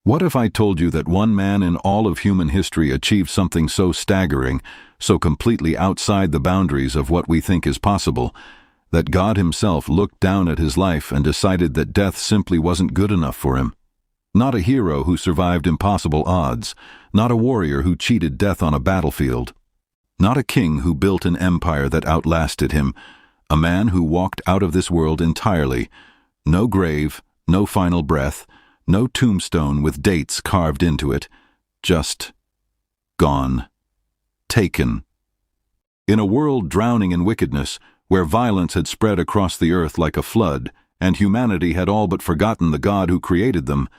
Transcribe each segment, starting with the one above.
What if I told you that one man in all of human history achieved something so staggering, so completely outside the boundaries of what we think is possible, that God himself looked down at his life and decided that death simply wasn't good enough for him? Not a hero who survived impossible odds, not a warrior who cheated death on a battlefield, not a king who built an empire that outlasted him, a man who walked out of this world entirely, no grave, no final breath, no tombstone with dates carved into it, just gone, taken. In a world drowning in wickedness, where violence had spread across the earth like a flood, and humanity had all but forgotten the God who created them,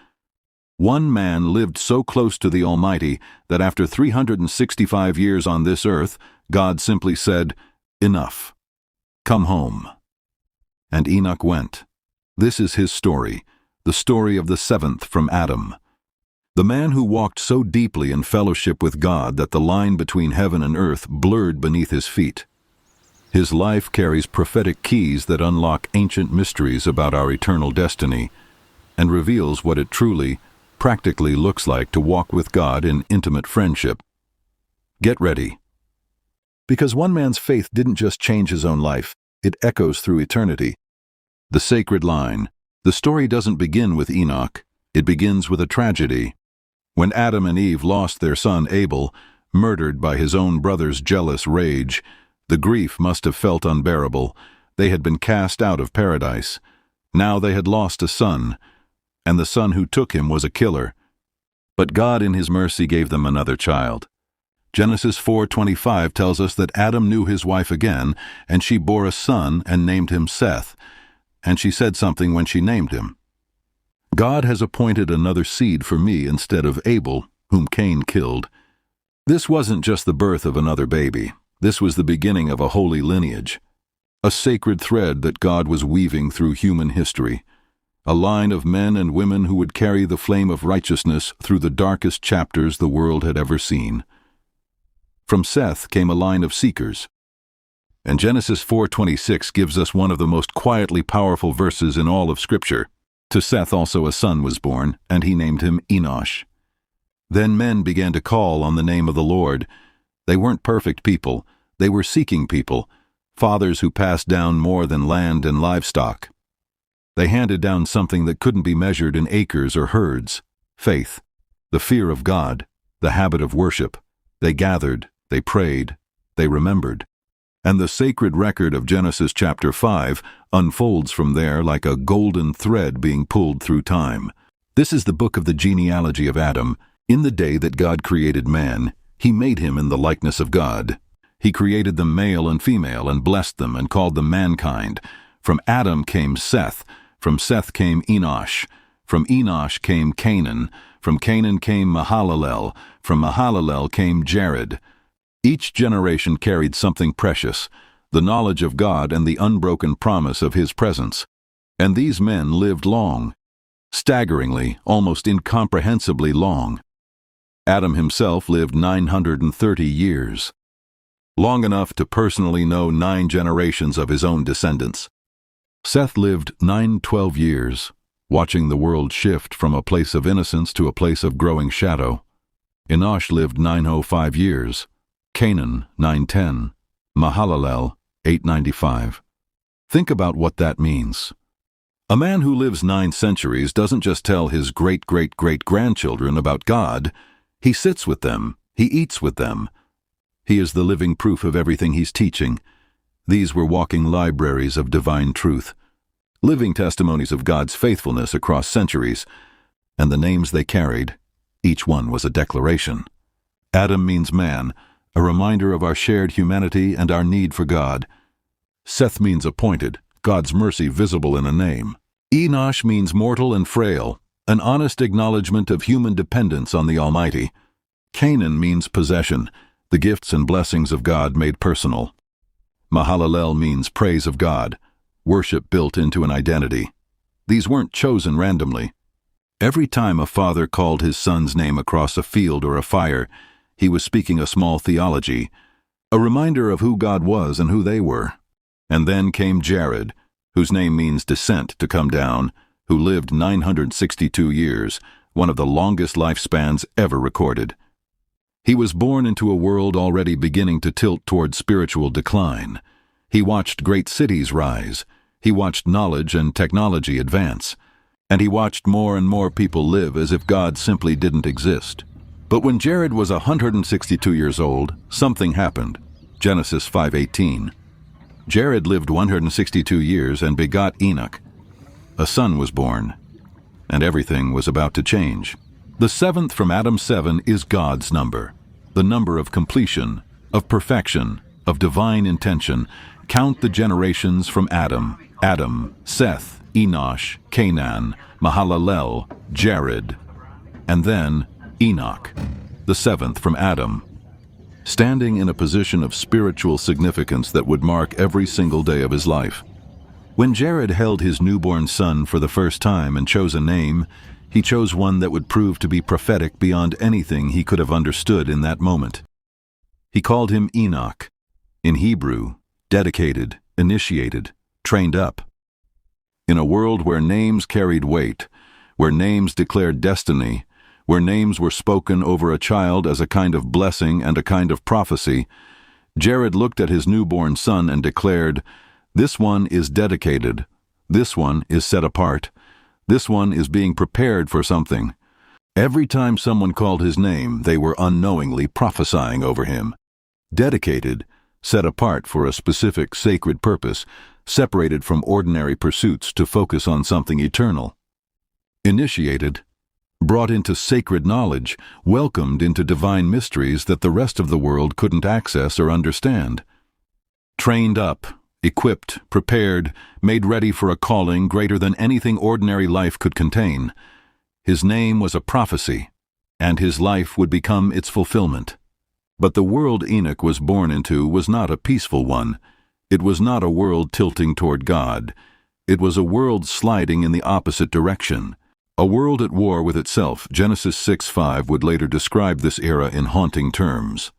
one man lived so close to the Almighty that after 365 years on this earth, God simply said, "Enough. Come home." And Enoch went. This is his story, the story of the seventh from Adam. The man who walked so deeply in fellowship with God that the line between heaven and earth blurred beneath his feet. His life carries prophetic keys that unlock ancient mysteries about our eternal destiny and reveals what it truly, practically looks like to walk with God in intimate friendship. Get ready. Because one man's faith didn't just change his own life, it echoes through eternity. The sacred line. The story doesn't begin with Enoch, it begins with a tragedy. When Adam and Eve lost their son Abel, murdered by his own brother's jealous rage, the grief must have felt unbearable. They had been cast out of paradise. Now they had lost a son, and the son who took him was a killer. But God in his mercy gave them another child. Genesis 4:25 tells us that Adam knew his wife again, and she bore a son and named him Seth. And she said something when she named him. God has appointed another seed for me instead of Abel, whom Cain killed. This wasn't just the birth of another baby. This was the beginning of a holy lineage, a sacred thread that God was weaving through human history, a line of men and women who would carry the flame of righteousness through the darkest chapters the world had ever seen. From Seth came a line of seekers. And Genesis 4:26 gives us one of the most quietly powerful verses in all of Scripture. To Seth also a son was born, and he named him Enoch. Then men began to call on the name of the Lord. They weren't perfect people. They were seeking people, fathers who passed down more than land and livestock. They handed down something that couldn't be measured in acres or herds: faith, the fear of God, the habit of worship. They gathered, they prayed, they remembered. And the sacred record of Genesis chapter 5 unfolds from there like a golden thread being pulled through time. This is the book of the genealogy of Adam. In the day that God created man, he made him in the likeness of God. He created them male and female and blessed them and called them mankind. From Adam came Seth. From Seth came Enoch. From Enoch came Canaan. From Canaan came Mahalalel. From Mahalalel came Jared. Each generation carried something precious, the knowledge of God and the unbroken promise of his presence. And these men lived long, staggeringly, almost incomprehensibly long. Adam himself lived 930 years, long enough to personally know 9 generations of his own descendants. Seth lived 912 years, watching the world shift from a place of innocence to a place of growing shadow. Enoch lived 905 years. Canaan, 910, Mahalalel, 895. Think about what that means. A man who lives 9 centuries doesn't just tell his great-great-great-grandchildren about God. He sits with them. He eats with them. He is the living proof of everything he's teaching. These were walking libraries of divine truth, living testimonies of God's faithfulness across centuries, and the names they carried, each one was a declaration. Adam means man, a reminder of our shared humanity and our need for God. Seth means appointed, God's mercy visible in a name. Enoch means mortal and frail, an honest acknowledgement of human dependence on the Almighty. Canaan means possession, the gifts and blessings of God made personal. Mahalalel means praise of God, worship built into an identity. These weren't chosen randomly. Every time a father called his son's name across a field or a fire, he was speaking a small theology, a reminder of who God was and who they were. And then came Jared, whose name means descent, to come down, who lived 962 years, one of the longest lifespans ever recorded. He was born into a world already beginning to tilt toward spiritual decline. He watched great cities rise. He watched knowledge and technology advance. And he watched more and more people live as if God simply didn't exist. But when Jared was 162 years old, something happened. Genesis 5:18. Jared lived 162 years and begot Enoch. A son was born, and everything was about to change. The seventh from Adam's 7 is God's number, the number of completion, of perfection, of divine intention. Count the generations from Adam, Seth, Enoch, Canaan, Mahalalel, Jared, and then Enoch, the seventh from Adam, standing in a position of spiritual significance that would mark every single day of his life. When Jared held his newborn son for the first time and chose a name, he chose one that would prove to be prophetic beyond anything he could have understood in that moment. He called him Enoch, in Hebrew, dedicated, initiated, trained up. In a world where names carried weight, where names declared destiny, where names were spoken over a child as a kind of blessing and a kind of prophecy, Jared looked at his newborn son and declared, "This one is dedicated. This one is set apart. This one is being prepared for something." Every time someone called his name, they were unknowingly prophesying over him. Dedicated, set apart for a specific sacred purpose, separated from ordinary pursuits to focus on something eternal. Initiated, brought into sacred knowledge, welcomed into divine mysteries that the rest of the world couldn't access or understand. Trained up, equipped, prepared, made ready for a calling greater than anything ordinary life could contain. His name was a prophecy, and his life would become its fulfillment. But the world Enoch was born into was not a peaceful one. It was not a world tilting toward God. It was a world sliding in the opposite direction. A world at war with itself. Genesis 6:5 would later describe this era in haunting terms.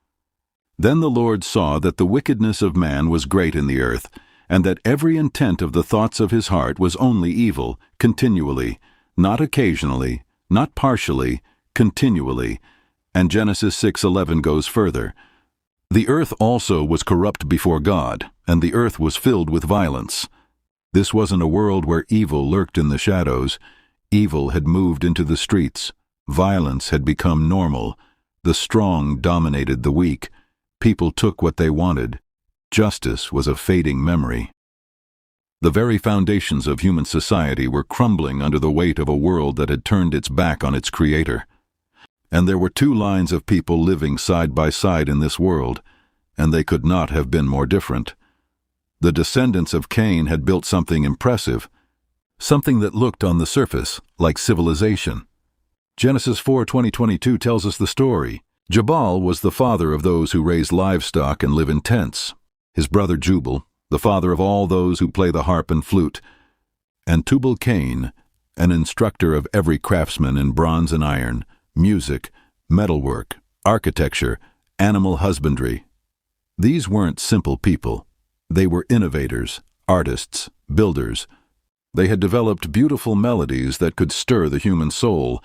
Then the Lord saw that the wickedness of man was great in the earth, and that every intent of the thoughts of his heart was only evil, continually, not occasionally, not partially, continually. And Genesis 6:11 goes further. The earth also was corrupt before God, and the earth was filled with violence. This wasn't a world where evil lurked in the shadows. Evil had moved into the streets. Violence had become normal. The strong dominated the weak. People took what they wanted. Justice was a fading memory. The very foundations of human society were crumbling under the weight of a world that had turned its back on its creator. And there were two lines of people living side by side in this world, and they could not have been more different. The descendants of Cain had built something impressive, something that looked on the surface like civilization. Genesis 4:20-22 tells us the story. Jabal was the father of those who raise livestock and live in tents. His brother Jubal, the father of all those who play the harp and flute. And Tubal-Cain, an instructor of every craftsman in bronze and iron, music, metalwork, architecture, animal husbandry. These weren't simple people. They were innovators, artists, builders. They had developed beautiful melodies that could stir the human soul.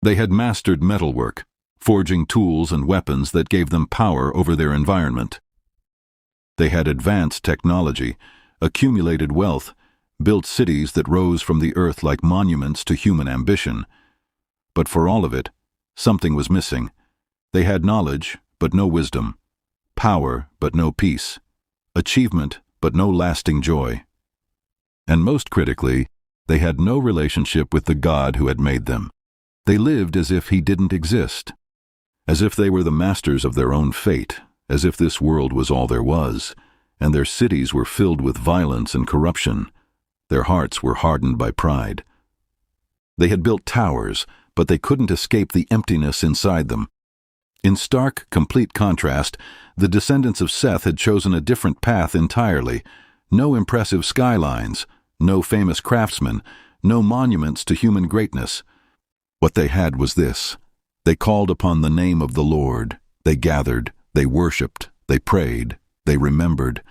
They had mastered metalwork, forging tools and weapons that gave them power over their environment. They had advanced technology, accumulated wealth, built cities that rose from the earth like monuments to human ambition. But for all of it, something was missing. They had knowledge, but no wisdom. Power, but no peace. Achievement, but no lasting joy. And most critically, they had no relationship with the God who had made them. They lived as if he didn't exist, as if they were the masters of their own fate, as if this world was all there was, and their cities were filled with violence and corruption. Their hearts were hardened by pride. They had built towers, but they couldn't escape the emptiness inside them. In stark, complete contrast, the descendants of Seth had chosen a different path entirely. No impressive skylines, no famous craftsmen, no monuments to human greatness. What they had was this. They called upon the name of the Lord. They gathered, they worshipped, they prayed, they remembered.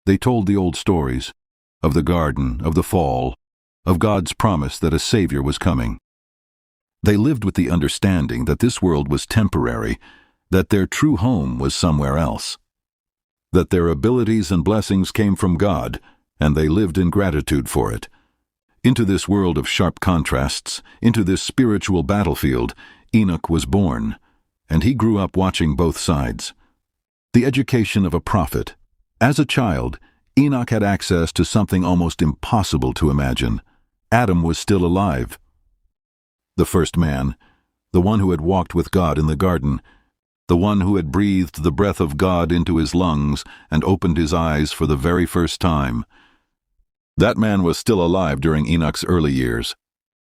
They told the old stories, of the garden, of the fall, of God's promise that a Savior was coming. They lived with the understanding that this world was temporary, that their true home was somewhere else, that their abilities and blessings came from God, and they lived in gratitude for it. Into this world of sharp contrasts, into this spiritual battlefield, Enoch was born, and he grew up watching both sides. The education of a prophet. As a child, Enoch had access to something almost impossible to imagine. Adam was still alive. The first man, the one who had walked with God in the garden, the one who had breathed the breath of God into his lungs and opened his eyes for the very first time. That man was still alive during Enoch's early years.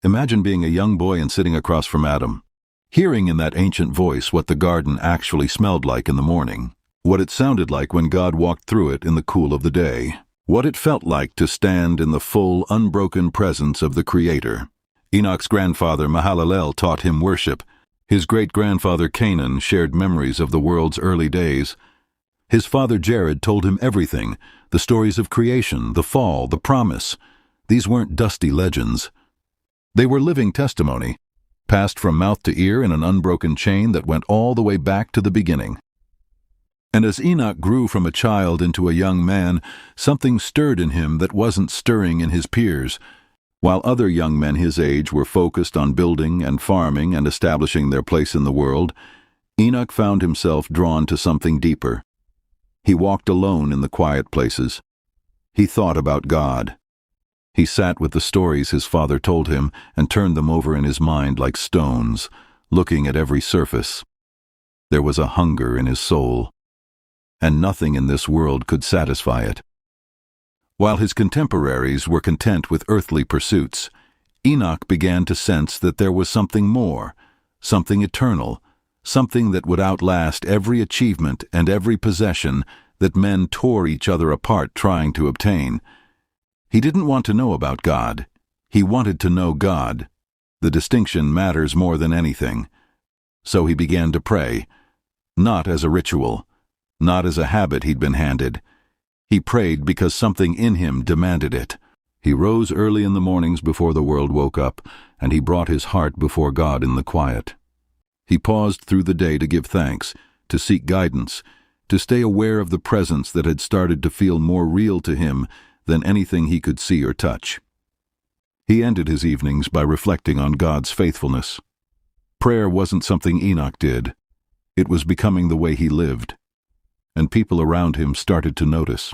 Imagine being a young boy and sitting across from Adam, hearing in that ancient voice what the garden actually smelled like in the morning, what it sounded like when God walked through it in the cool of the day, what it felt like to stand in the full, unbroken presence of the Creator. Enoch's grandfather Mahalalel taught him worship. His great-grandfather Canaan shared memories of the world's early days. His father Jared told him everything, the stories of creation, the fall, the promise. These weren't dusty legends. They were living testimony, passed from mouth to ear in an unbroken chain that went all the way back to the beginning. And as Enoch grew from a child into a young man, something stirred in him that wasn't stirring in his peers. While other young men his age were focused on building and farming and establishing their place in the world, Enoch found himself drawn to something deeper. He walked alone in the quiet places. He thought about God. He sat with the stories his father told him and turned them over in his mind like stones, looking at every surface. There was a hunger in his soul, and nothing in this world could satisfy it. While his contemporaries were content with earthly pursuits, Enoch began to sense that there was something more, something eternal, something that would outlast every achievement and every possession that men tore each other apart trying to obtain. He didn't want to know about God. He wanted to know God. The distinction matters more than anything. So he began to pray, not as a ritual, not as a habit he'd been handed. He prayed because something in him demanded it. He rose early in the mornings before the world woke up, and he brought his heart before God in the quiet. He paused through the day to give thanks, to seek guidance, to stay aware of the presence that had started to feel more real to him than anything he could see or touch. He ended his evenings by reflecting on God's faithfulness. Prayer wasn't something Enoch did. It was becoming the way he lived. And people around him started to notice.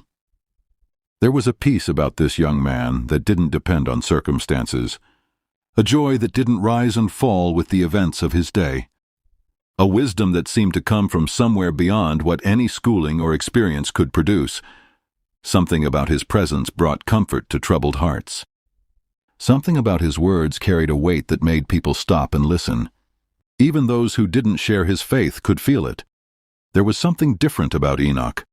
There was a peace about this young man that didn't depend on circumstances, a joy that didn't rise and fall with the events of his day, a wisdom that seemed to come from somewhere beyond what any schooling or experience could produce. Something about his presence brought comfort to troubled hearts. Something about his words carried a weight that made people stop and listen. Even those who didn't share his faith could feel it. There was something different about Enoch.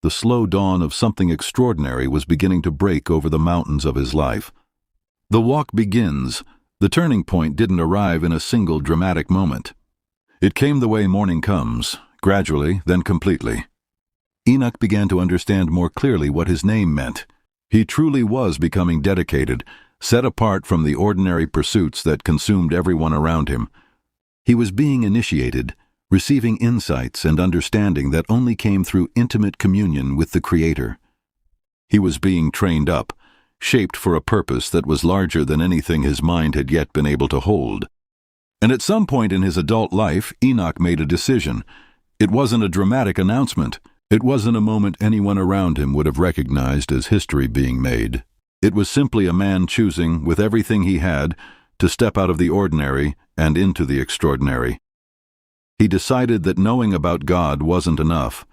The slow dawn of something extraordinary was beginning to break over the mountains of his life. The walk begins. The turning point didn't arrive in a single dramatic moment. It came the way morning comes, gradually, then completely. Enoch began to understand more clearly what his name meant. He truly was becoming dedicated, set apart from the ordinary pursuits that consumed everyone around him. He was being initiated, receiving insights and understanding that only came through intimate communion with the Creator. He was being trained up, shaped for a purpose that was larger than anything his mind had yet been able to hold. And at some point in his adult life, Enoch made a decision. It wasn't a dramatic announcement. It wasn't a moment anyone around him would have recognized as history being made. It was simply a man choosing, with everything he had, to step out of the ordinary and into the extraordinary. He decided that knowing about God wasn't enough.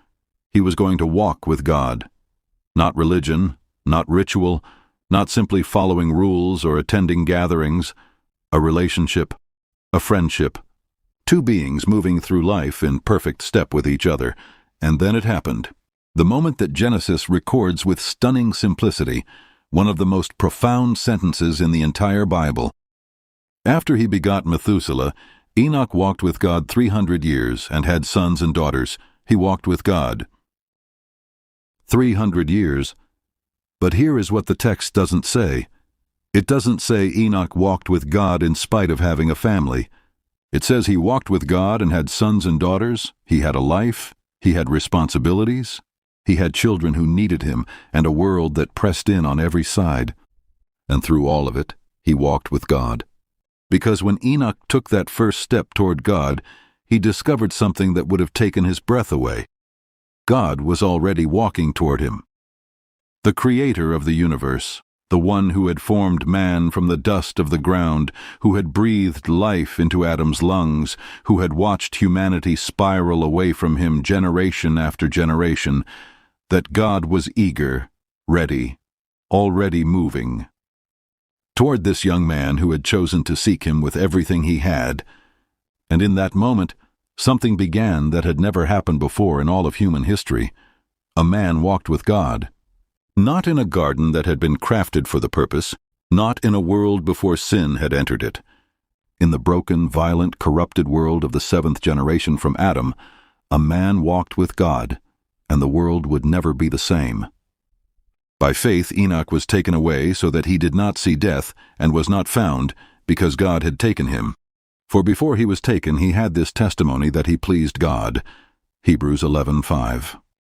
He was going to walk with God. Not religion, not ritual, not simply following rules or attending gatherings. A relationship, a friendship. Two beings moving through life in perfect step with each other. And then it happened. The moment that Genesis records with stunning simplicity, one of the most profound sentences in the entire Bible. After he begot Methuselah, Enoch walked with God 300 years and had sons and daughters. He walked with God 300 years. But here is what the text doesn't say. It doesn't say Enoch walked with God in spite of having a family. It says he walked with God and had sons and daughters, he had a life, he had responsibilities, he had children who needed him, and a world that pressed in on every side. And through all of it, he walked with God. Because when Enoch took that first step toward God, he discovered something that would have taken his breath away. God was already walking toward him. The creator of the universe, the one who had formed man from the dust of the ground, who had breathed life into Adam's lungs, who had watched humanity spiral away from him generation after generation, that God was eager, ready, already moving. Toward this young man who had chosen to seek him with everything he had, and in that moment, something began that had never happened before in all of human history. A man walked with God. Not in a garden that had been crafted for the purpose, not in a world before sin had entered it. In the broken, violent, corrupted world of the seventh generation from Adam, a man walked with God, and the world would never be the same. By faith Enoch was taken away so that he did not see death, and was not found, because God had taken him. For before he was taken he had this testimony that he pleased God. Hebrews 11:5.